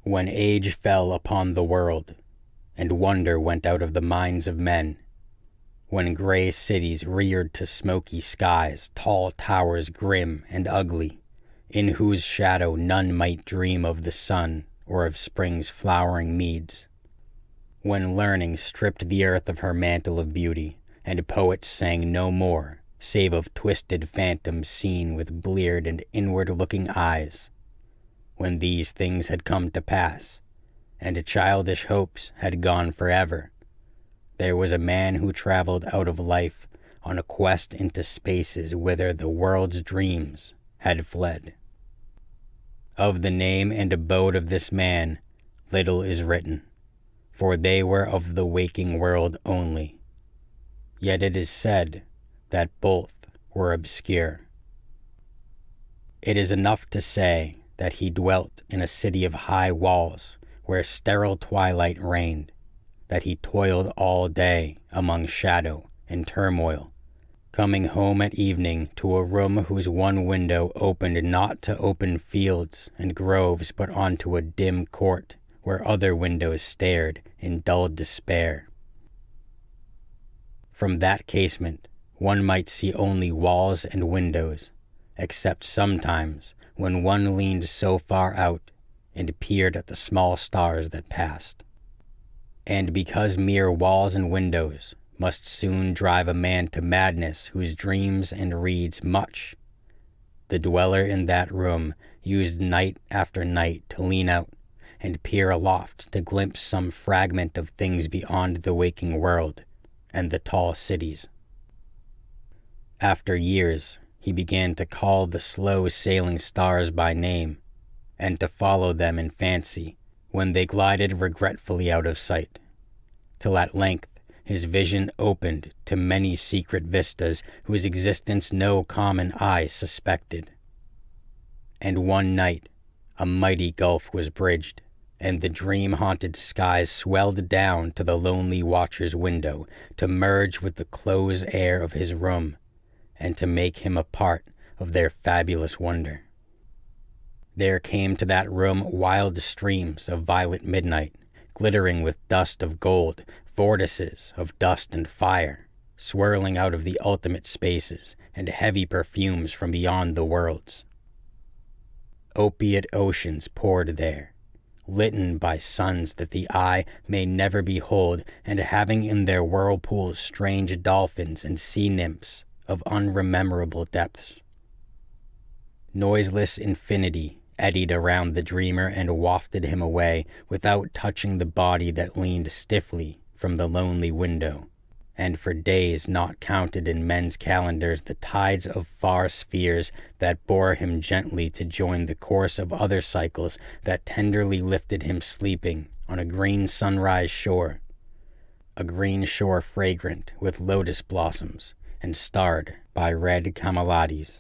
When age fell upon the world, and wonder went out of the minds of men, when gray cities reared to smoky skies tall towers grim and ugly, in whose shadow none might dream of the sun or of spring's flowering meads, when learning stripped the earth of her mantle of beauty, and poets sang no more save of twisted phantoms seen with bleared and inward-looking eyes, when these things had come to pass, and childish hopes had gone forever, there was a man who traveled out of life on a quest into spaces whither the world's dreams had fled. Of the name and abode of this man little is written, for they were of the waking world only. Yet it is said that both were obscure. It is enough to say that he dwelt in a city of high walls where sterile twilight reigned, that he toiled all day among shadow and turmoil, coming home at evening to a room whose one window opened not to open fields and groves but onto a dim court where other windows stared in dull despair. From that casement one might see only walls and windows, except sometimes when one leaned so far out and peered at the small stars that passed. And because mere walls and windows must soon drive a man to madness who dreams and reads much, the dweller in that room used night after night to lean out and peer aloft to glimpse some fragment of things beyond the waking world and the tall cities. After years, he began to call the slow sailing stars by name, and to follow them in fancy when they glided regretfully out of sight, till at length his vision opened to many secret vistas whose existence no common eye suspected. And one night a mighty gulf was bridged, and the dream-haunted skies swelled down to the lonely watcher's window to merge with the close air of his room, and to make him a part of their fabulous wonder. There came to that room wild streams of violet midnight, glittering with dust of gold, vortices of dust and fire, swirling out of the ultimate spaces, and heavy perfumes from beyond the worlds. Opiate oceans poured there, litten by suns that the eye may never behold, and having in their whirlpools strange dolphins and sea nymphs of unrememberable depths. Noiseless infinity eddied around the dreamer and wafted him away without touching the body that leaned stiffly from the lonely window, and for days not counted in men's calendars the tides of far spheres that bore him gently to join the course of other cycles that tenderly lifted him sleeping on a green sunrise shore, a green shore fragrant with lotus blossoms and starred by red camelotes.